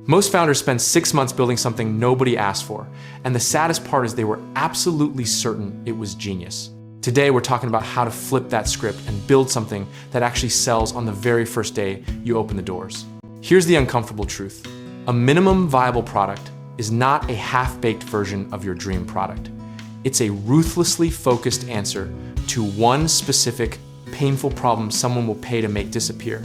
Most founders spend 6 months building something nobody asked for, and the saddest part is they were absolutely certain it was genius. Today, we're talking about how to flip that script and build something that actually sells on the very first day you open the doors. Here's the uncomfortable truth. A minimum viable product is not a half-baked version of your dream product. It's a ruthlessly focused answer to one specific, painful problem someone will pay to make disappear.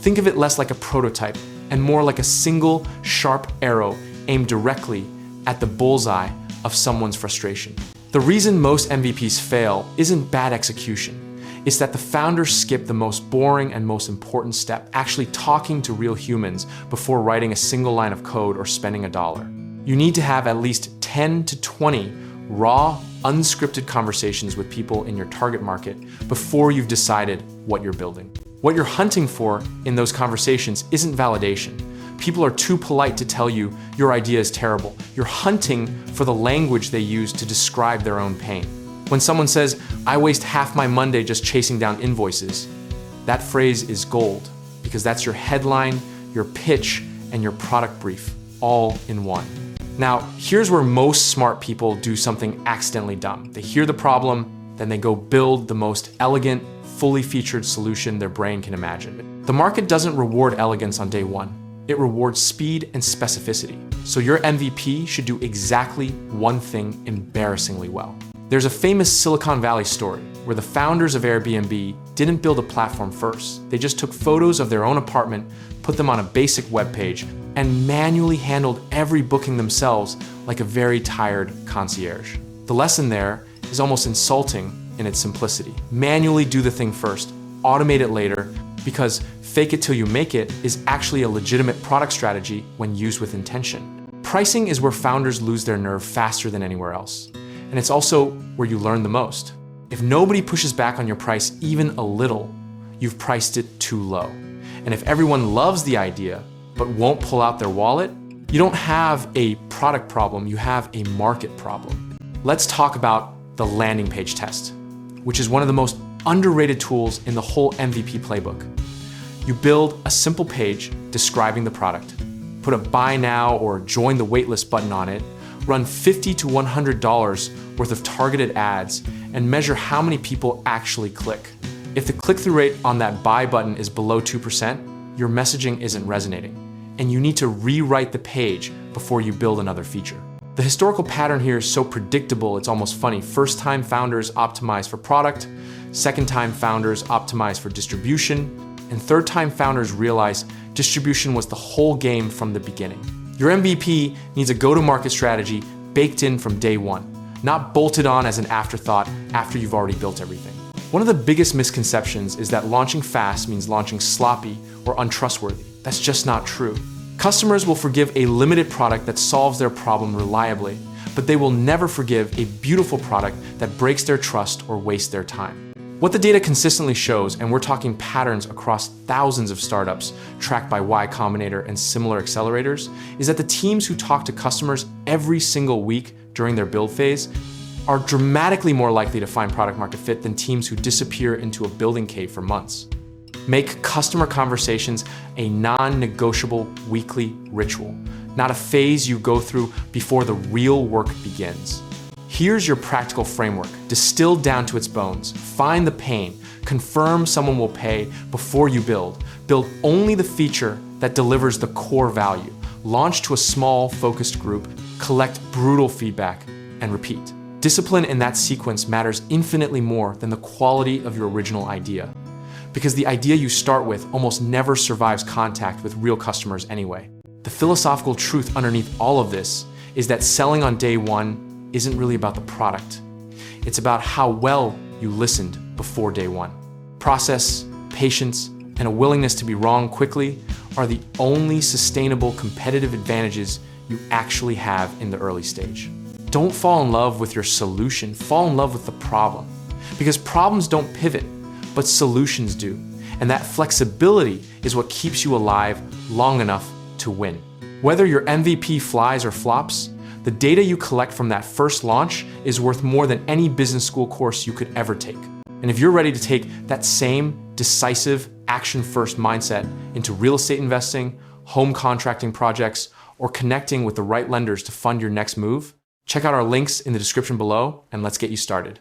Think of it less like a prototype and more like a single, sharp arrow aimed directly at the bullseye of someone's frustration. The reason most MVPs fail isn't bad execution. It's that the founders skip the most boring and most important step, actually talking to real humans before writing a single line of code or spending $1. You need to have at least 10 to 20 raw, unscripted conversations with people in your target market before you've decided what you're building. What you're hunting for in those conversations isn't validation. People are too polite to tell you your idea is terrible. You're hunting for the language they use to describe their own pain. When someone says, "I waste half my Monday just chasing down invoices," that phrase is gold, because that's your headline, your pitch, and your product brief, all in one. Now, here's where most smart people do something accidentally dumb. They hear the problem, then they go build the most elegant, fully featured solution their brain can imagine. The market doesn't reward elegance on day one. It rewards speed and specificity. So your MVP should do exactly one thing embarrassingly well. There's a famous Silicon Valley story where the founders of Airbnb didn't build a platform first. They just took photos of their own apartment, put them on a basic web page, and manually handled every booking themselves like a very tired concierge. The lesson there is almost insulting in its simplicity. Manually do the thing first, automate it later, because fake it till you make it is actually a legitimate product strategy when used with intention. Pricing is where founders lose their nerve faster than anywhere else. And it's also where you learn the most. If nobody pushes back on your price even a little, you've priced it too low. And if everyone loves the idea but won't pull out their wallet, you don't have a product problem, you have a market problem. Let's talk about the landing page test, which is one of the most underrated tools in the whole MVP playbook. You build a simple page describing the product, put a buy now or join the waitlist button on it, run $50 to $100 worth of targeted ads, and measure how many people actually click. If the click-through rate on that buy button is below 2%, your messaging isn't resonating, and you need to rewrite the page before you build another feature. The historical pattern here is so predictable, it's almost funny. First-time founders optimize for product, second-time founders optimize for distribution, and third-time founders realize distribution was the whole game from the beginning. Your MVP needs a go-to-market strategy baked in from day one, not bolted on as an afterthought after you've already built everything. One of the biggest misconceptions is that launching fast means launching sloppy or untrustworthy. That's just not true. Customers will forgive a limited product that solves their problem reliably, but they will never forgive a beautiful product that breaks their trust or wastes their time. What the data consistently shows, and we're talking patterns across thousands of startups tracked by Y Combinator and similar accelerators, is that the teams who talk to customers every single week during their build phase are dramatically more likely to find product market fit than teams who disappear into a building cave for months. Make customer conversations a non-negotiable weekly ritual, not a phase you go through before the real work begins. Here's your practical framework, distilled down to its bones. Find the pain, confirm someone will pay before you build. Build only the feature that delivers the core value. Launch to a small, focused group, collect brutal feedback, and repeat. Discipline in that sequence matters infinitely more than the quality of your original idea, because the idea you start with almost never survives contact with real customers anyway. The philosophical truth underneath all of this is that selling on day one isn't really about the product. It's about how well you listened before day one. Process, patience, and a willingness to be wrong quickly are the only sustainable competitive advantages you actually have in the early stage. Don't fall in love with your solution, fall in love with the problem. Because problems don't pivot, but solutions do. And that flexibility is what keeps you alive long enough to win. Whether your MVP flies or flops, the data you collect from that first launch is worth more than any business school course you could ever take. And if you're ready to take that same decisive, action-first mindset into real estate investing, home contracting projects, or connecting with the right lenders to fund your next move? Check out our links in the description below and let's get you started.